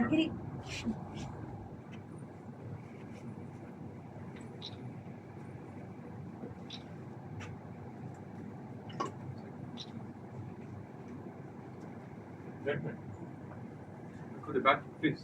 Agri. Go to the back, please.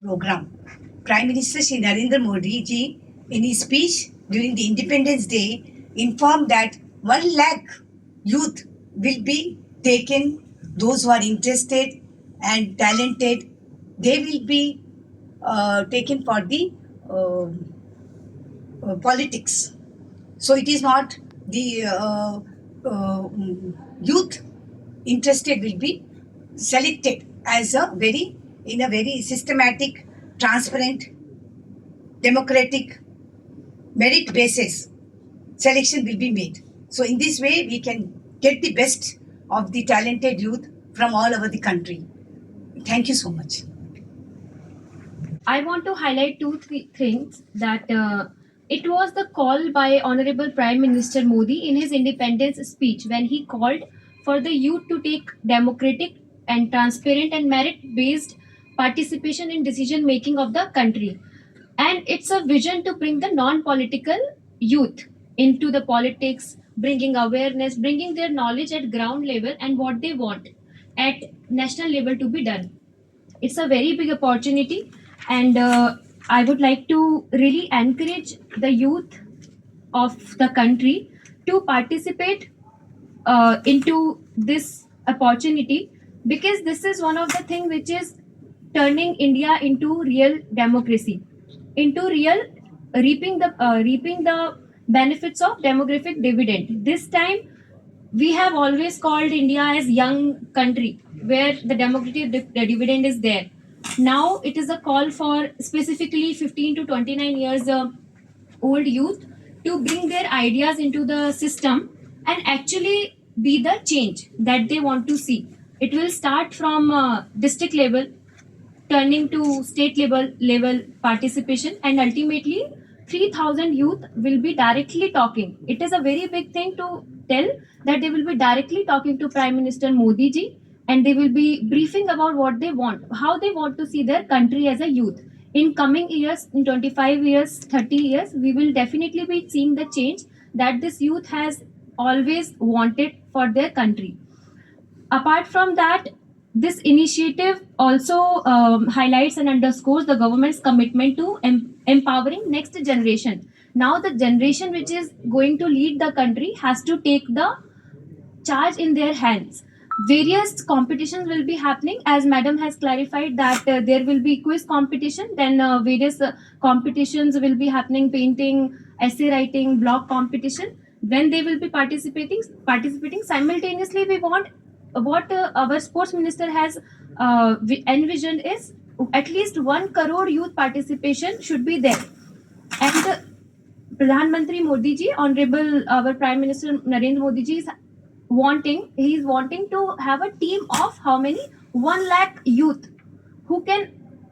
Program. Prime Minister Shri Narendra Modi ji, in his speech during the Independence Day, informed that 1 lakh youth will be taken. Those who are interested and talented, they will be taken for the politics. So it is not the youth interested will be selected as a very in a very systematic, transparent, democratic, merit basis. Selection will be made. So in this way, we can get the best of the talented youth from all over the country. Thank you so much. I want to highlight three things that it was the call by Honorable Prime Minister Modi in his independence speech when he called for the youth to take democratic and transparent and merit based participation in decision making of the country. And it's a vision to bring the non political youth into the politics, bringing awareness, bringing their knowledge at ground level and what they want at national level to be done. It's a very big opportunity, and I would like to really encourage the youth of the country to participate into this opportunity, because this is one of the thing which is turning India into real democracy, into real reaping the benefits of demographic dividend. This time we have always called India as young country where the democratic dividend is there. Now it is a call for specifically 15 to 29 years old youth to bring their ideas into the system and actually be the change that they want to see. It will start from district level, turning to state level participation, and ultimately 3000 youth will be directly talking. It is a very big thing to tell that they will be directly talking to Prime Minister Modi ji, and they will be briefing about what they want, how they want to see their country as a youth. In coming years, in 25 years, 30 years, we will definitely be seeing the change that this youth has always wanted for their country. Apart from that, this initiative also highlights and underscores the government's commitment to empowering next generation. Now, the generation which is going to lead the country has to take the charge in their hands. Various competitions will be happening, as Madam has clarified that there will be quiz competition, then various competitions will be happening, painting, essay writing, blog competition. When they will be participating simultaneously, we want what our sports minister has envisioned is at least 1 crore youth participation should be there. And Pradhan Mantri Modi ji, Honorable our Prime Minister Narendra Modi ji is wanting to have a team of how many 1 lakh youth who can,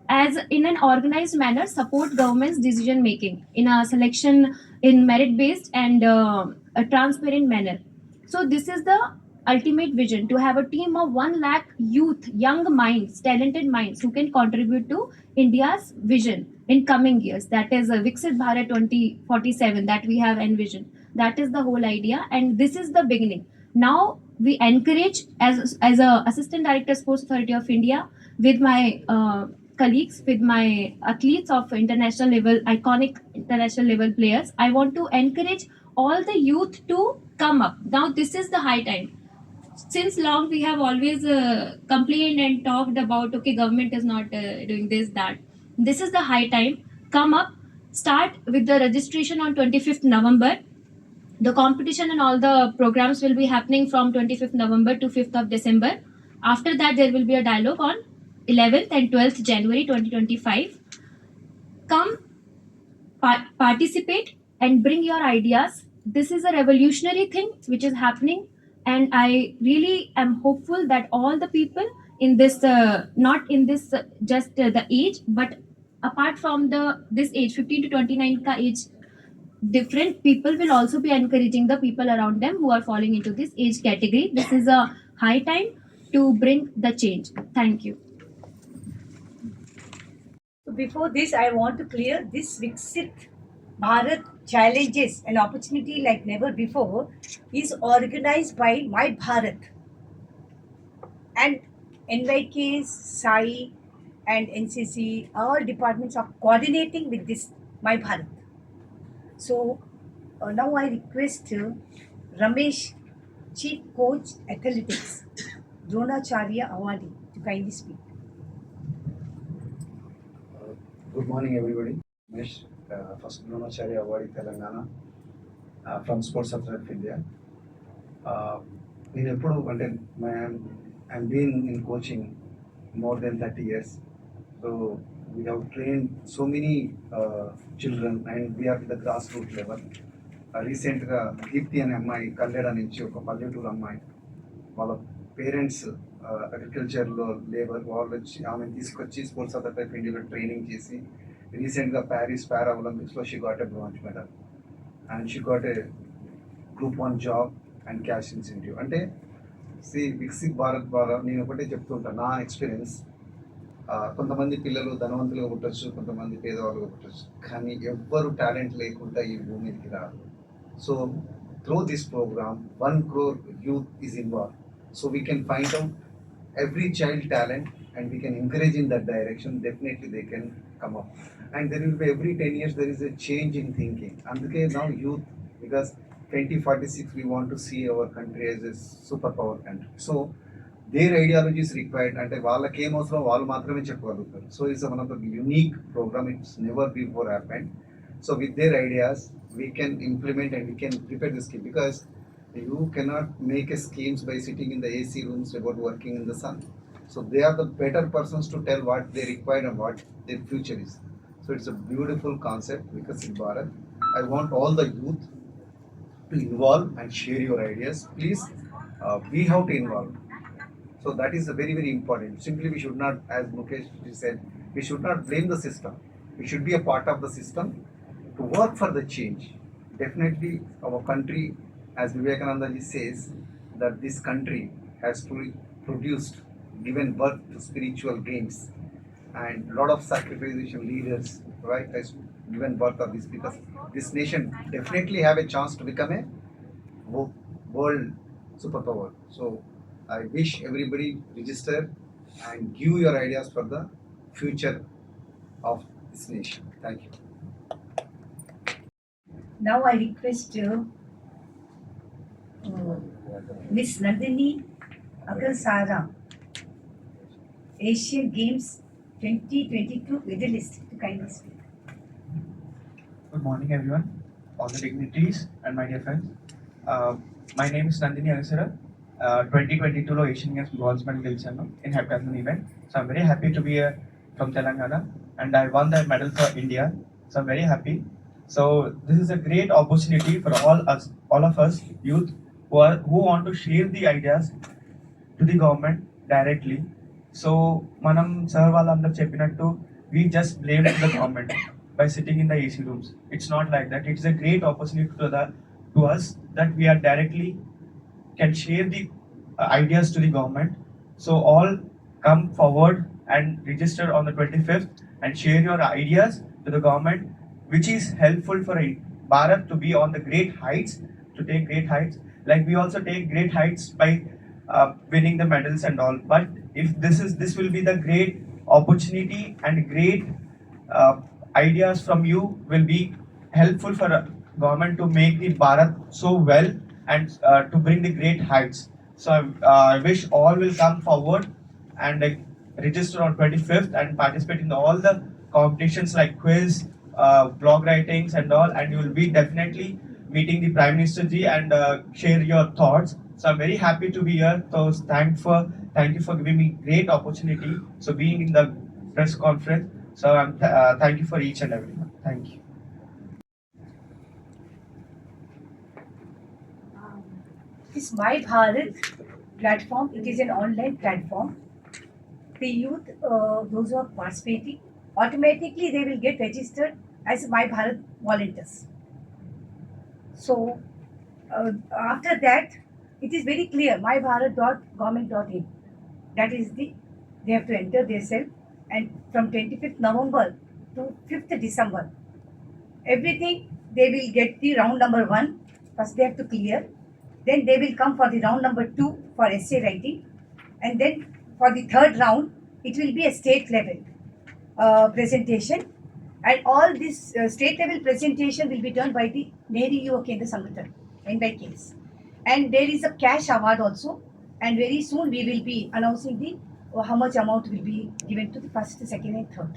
as in an organized manner, support government's decision making in a selection in merit based and a transparent manner. So this is the ultimate vision, to have a team of 1 lakh youth, young minds, talented minds who can contribute to India's vision in coming years. That is a Viksit Bharat 2047 that we have envisioned. That is the whole idea, and this is the beginning. Now we encourage, as a Assistant Director Sports Authority of India, with my colleagues, with my athletes of international level, iconic international level players, I want to encourage all the youth to come up. Now this is the high time. Since long we have always complained and talked about, okay, government is not doing this, that. This is the high time. Come up, start with the registration on 25th November. The competition and all the programs will be happening from 25th November to 5th of December. After that, there will be a dialogue on 11th and 12th January 2025. Come participate and bring your ideas. This is a revolutionary thing which is happening, and I really am hopeful that all the people in this, not in this just the age, but apart from the this age 15 to 29 ka age, different people will also be encouraging the people around them who are falling into this age category. This is a high time to bring the change. Thank you. So before this, I want to clear this Viksit Bharat challenges and opportunity like never before is organized by My Bharat, and NYK, SAI, and NCC, all departments are coordinating with this My Bharat. So now I request Ramesh, Chief Coach Athletics, Dronacharya Awadi, to kindly speak. Good morning, everybody. Mesh, first Dronacharya Awadi, Telangana, from Sports Authority of India. నేను ఎప్పుడు అంటే I'm been in coaching more than 30 years. So we have trained so many children and we are at the grassroots level. రీసెంట్గా దీప్తి అనే అమ్మాయి కల్లెడ నుంచి ఒక పల్లెటూరు అమ్మాయి వాళ్ళ పేరెంట్స్ అగ్రికల్చర్లో లేబర్ వాళ్ళు వచ్చి ఆమెను తీసుకొచ్చి స్పోర్ట్స్ అథారిటీ ఆఫ్ ఇండియాలో ట్రైనింగ్ చేసి రీసెంట్గా ప్యారిస్ పారా ఒలింపిక్స్లో she got a bronze medal and she got a group 1 job and cash incentive. అంటే వికసిత్ భారత్ ద్వారా నేను ఒకటే చెప్తుంటాను నా ఎక్స్పీరియన్స్. కొంతమంది పిల్లలు ధనవంతులుగా పుట్టచ్చు, కొంతమంది పేదవాళ్ళుగా పుట్టచ్చు, కానీ ఎవ్వరు టాలెంట్ లేకుండా ఈ భూమి మీదకి రాదు. So through this programme 1 crore youth is involved. So we can find out every child talent and we can encourage in that direction. Definitely they can come up. And there will be every 10 years there is a change in thinking. అందుకే now youth, because 2046 we want to see our country as a superpower country. So their ideology is required. అంటే వాళ్ళకి ఏం అవసరం వాళ్ళు మాత్రమే చెప్పగలుగుతారు. So it's one of the unique program. It's never before happened. So with their ideas we can implement and we can prepare the scheme, because you cannot make a schemes by sitting in the AC rooms about working in the sun. So they are the better persons to tell what they require and what their future is. So it's a beautiful concept because in Bharat, I want all the youth to involve and share your ideas. Please, we have to involve. So that is very, very important. Simply we should not, as Mukesh said, we should not blame the system. We should be a part of the system to work for the change. Definitely our country, as Vivekananda ji says, that this country has produced, given birth to spiritual gains, and a lot of sacrificial leaders, right, has given birth of this, because this nation definitely have a chance to become a world superpower. So I wish everybody register and give your ideas for the future of this nation. Thank you. Now I request Miss Nandini Agalsara, Asian Games 2022 medalist, to kindly speak. Good morning, everyone, all the dignitaries and my dear friends. My name is Nandini Agasara. 2022 లో Asian games bronze medal గెలిచాను in heptathlon event. So I'm very happy to be from Telangana and I won the medal for India. So I'm very happy. So this is a great opportunity for all of us youth who want to share the ideas to the government directly. So manam sir vallandaru cheppinattu, we just blame the government by sitting in the AC rooms. It's not like that. It's a great opportunity to us that we are directly can share the ideas to the government. So all come forward and register on the 25th and share your ideas to the government, which is helpful for Bharat to be on the great heights, to take great heights. Like we also take great heights by winning the medals and all. But if this will be the great opportunity and great ideas from you will be helpful for government to make the Bharat so well and to bring the great heights. So I wish all will come forward and register on 25th and participate in all the competitions like quiz, blog writings and all, and you will be definitely meeting the Prime Minister ji and share your thoughts. So I'm very happy to be here. So thank you for giving me great opportunity. So being in the press conference. So thank you for each and everyone. Thank you. This My Bharat platform, it is an online platform. The youth, those who are participating, automatically they will get registered as My Bharat volunteers. So after that, it is very clear, mybharat.government.in. That is they have to enter themselves, and from 25th November to 5th December, everything they will get the round number 1. First they have to clear, then they will come for the round number 2 for essay writing, and then for the third round it will be a state level presentation, and all this state level presentation will be done by the Nehru Yuva Kendra Sangathan, NYKs, and there is a cash award also, and very soon we will be announcing the how much amount will be given to the first, second and third.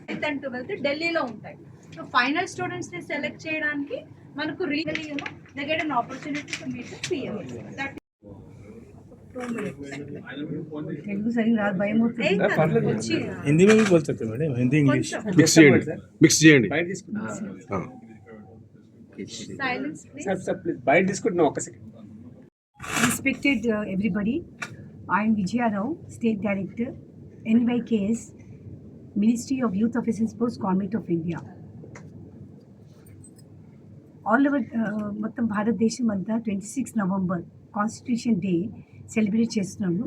10th and 12th ఢిల్లీలో ఉంటాయి. So final students ని select చేయడానికి మనకు really they get an opportunity to meet the PM. That 2 minutes. Telugu సరిగ్గా రాదు, భయం అవుతుంది. ఏం కాదు, వచ్చి हिंदी में भी बोल सकते हो मैडम, हिंदी इंग्लिश కొంచెం మిక్స్ చేయండి మిక్స్ చేయండి సైలెన్స్ ప్లీజ్. బయట తీసుకుంటున్నా ఒక్క second. Respected everybody, I am Vijaya Rao, State Director, NYKS, Ministry of Youth Affairs and Sports, Government of India. All over మొత్తం భారతదేశం అంతా 26 నవంబర్ కాన్స్టిట్యూషన్ డే సెలబ్రేట్ చేస్తున్నాము.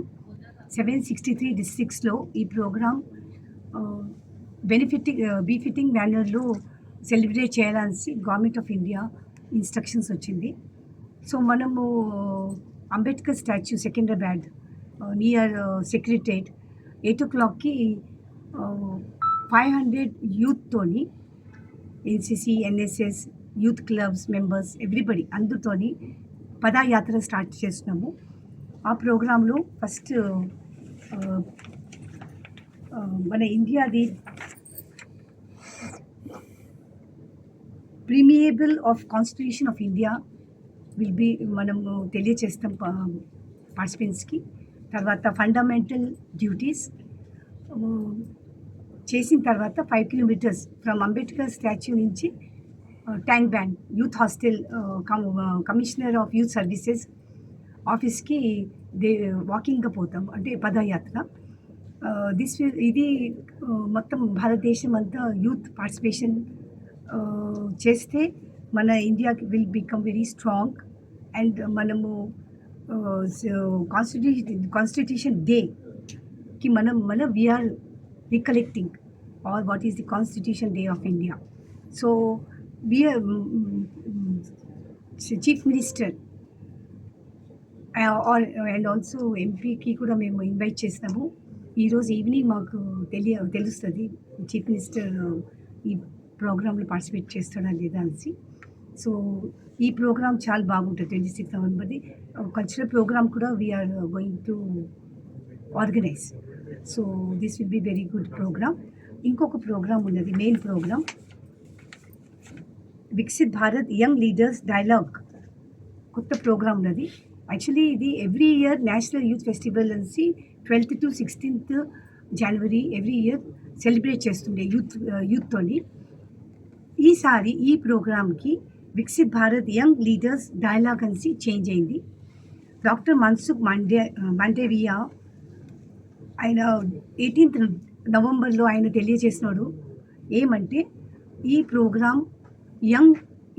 763 డిస్ట్రిక్ట్స్లో ఈ ప్రోగ్రామ్ బీఫిటింగ్ మేనర్లో సెలబ్రేట్ చేయాలని గవర్నమెంట్ ఆఫ్ ఇండియా ఇన్స్ట్రక్షన్స్ వచ్చింది. So మనము Ambedkar statue Secunderabad near secretariat 8 o'clockకి 500 యూత్తోని, NCC, NSS, youth clubs members, everybody అందరితోని పదయాత్ర స్టార్ట్ చేస్తున్నాము. ఆ ప్రోగ్రాంలో ఫస్ట్ మన ఇండియాది preamble of constitution of India will be మనము తెలియచేస్తాం పార్టిసిపెంట్స్కి. తర్వాత ఫండమెంటల్ డ్యూటీస్ చేసిన తర్వాత 5 kilometers ఫ్రమ్ అంబేద్కర్ స్టాచ్యూ నుంచి tank band youth hostel commissioner of youth services ఆఫీస్కి వాకింగ్గా పోతాం, అంటే పదయాత్ర. ఇది మొత్తం భారతదేశం అంతా యూత్ పార్టిసిపేషన్ చేస్తే మన India will become very strong. And మనము కాన్స్టిట్యూషన్ డేకి మన we are recollecting or what is the constitution day of India. So we are chief minister and also ఎంపీకి కూడా మేము ఇన్వైట్ చేస్తాము. ఈరోజు ఈవినింగ్ మాకు తెలుస్తుంది చీఫ్ మినిస్టర్ ఈ ప్రోగ్రాంలో పార్టిసిపేట్ చేస్తాడా లేదా అనేసి. సో ఈ ప్రోగ్రామ్ చాలా బాగుంటుంది. 26 నవంబర్ది కల్చరల్ ప్రోగ్రామ్ కూడా we are going to organise. So this will be very good programme. ఇంకొక ప్రోగ్రామ్ ఉన్నది, main programme Viksit Bharat young leaders dialogue, కొత్త ప్రోగ్రామ్ ఉన్నది. యాక్చువల్లీ ఇది every year national youth festival అనేసి 12th to 16th జనవరి ఎవ్రీ ఇయర్ సెలబ్రేట్ చేస్తుండే యూత్తోని. ఈసారి ఈ ప్రోగ్రామ్కి Viksit Bharat young leaders dialogue అనేసి చేంజ్ అయింది. డాక్టర్ మన్సుఖ్ మాండవియా ఆయన 18th నవంబర్లో ఆయన తెలియజేసినాడు ఏమంటే, ఈ ప్రోగ్రామ్ యంగ్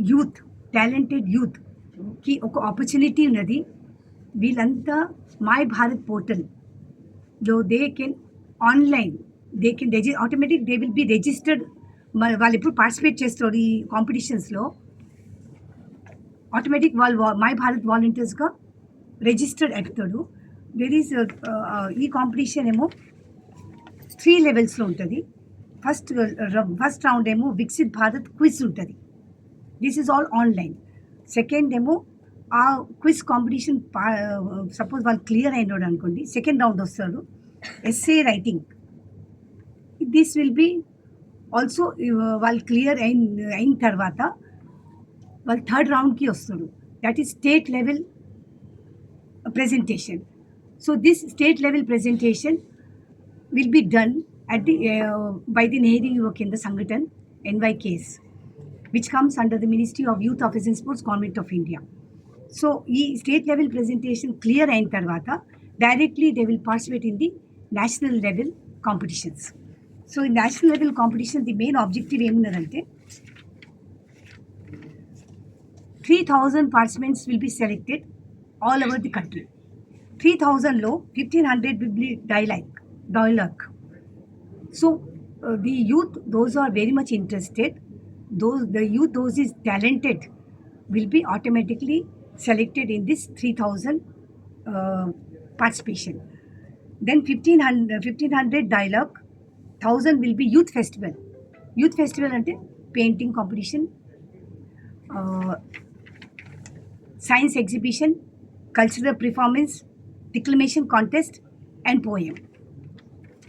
యూత్, టాలెంటెడ్ యూత్కి ఒక ఆపర్చునిటీ ఉన్నది. వీళ్ళంతా మై భారత్ పోర్టల్లో they can online they can automatic they will be registered. వాళ్ళు ఎప్పుడు పార్టిసిపేట్ చేస్తారు ఈ కాంపిటీషన్స్లో, ఆటోమేటిక్ వాళ్ళు మై భారత్ వాలంటీర్స్గా రిజిస్టర్డ్ అవుతాడు. దెర్ ఈజ్ ఈ కాంపిటీషన్ ఏమో 3 levelsలో ఉంటుంది. ఫస్ట్ రౌండ్ ఏమో వికసిత్ భారత్ క్విజ్ ఉంటుంది. This is all online. Second ఏమో ఆ క్విజ్ కాంపిటీషన్ సపోజ్ వాళ్ళు క్లియర్ అయినాడు అనుకోండి, సెకండ్ రౌండ్ వస్తాడు essay writing. This will be also వాళ్ళు క్లియర్ అయిన తర్వాత వాళ్ళు థర్డ్ రౌండ్కి వస్తాడు, that is state level presentation. So this state level presentation will be done at the by the Nehru Yuva Kendra Sangathan, NYKs. which comes under the Ministry of Youth Affairs and Sports, Government of India. So ఈ state level presentation clear అయిన తర్వాత directly they will participate in the national level competitions. So ఈ national level competition the main objective ఏమున్నదంటే 3,000 participants will be selected all over the country. 3,000లో 1,500 will be dialogue. So the youth, those who are very much interested, those is talented, will be automatically selected in this 3,000 participation. Then 1,500 dialogue, 1,000 will be youth festival. Youth festival ante painting competition, science exhibition, cultural performance, declamation contest and poem.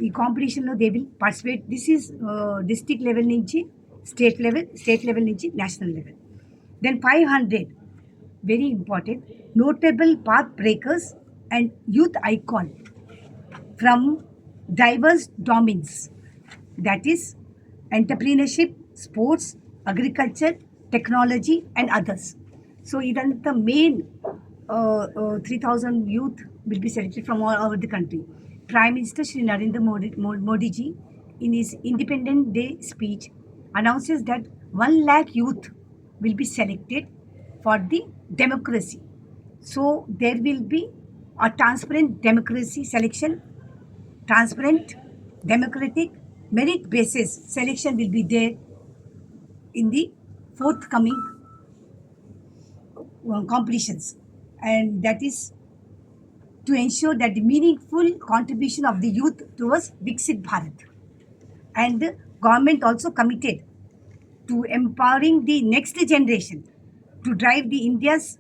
ఈ కాంపిటీషన్లో they will participate. This is district level నుంచి state level నుంచి national level. Then 500 very important notable path breakers and youth icon from diverse domains, that is entrepreneurship, sports, agriculture, technology and others. So idantha main 3,000 youth will be selected from all over the country. Prime Minister Shri Narendra Modi ji in his Independence Day speech announces that 1 lakh youth will be selected for the democracy. So there will be a transparent democracy selection, transparent democratic merit basis selection will be there in the forthcoming competitions, and that is to ensure that the meaningful contribution of the youth towards Viksit Bharat. And the government also committed to empowering the next generation to drive the India's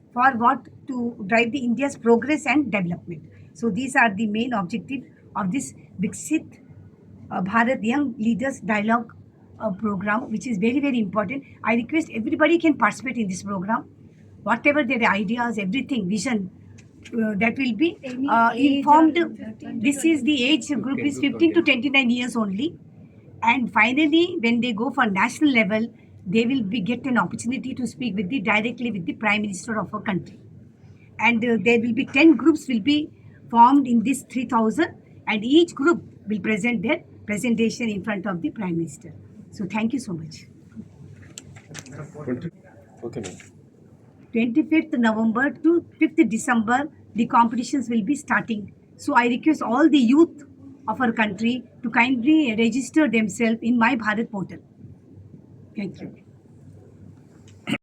progress and development. So these are the main objective of this Viksit Bharat Young Leaders Dialogue program, which is very, very important. I request everybody can participate in this program. Whatever their ideas, everything, vision, that will be informed. This is the age group is 15 to 29 years only. And finally, when they go for national level, they will get an opportunity to speak directly with the Prime Minister of our country. And there will be 10 groups will be formed in this 3,000, and each group will present their presentation in front of the Prime Minister. So thank you so much. Okay, ma'am. 25th November to 5th December, the competitions will be starting. So I request all the youth of our country to kindly register themselves in My Bharat portal. Thank you.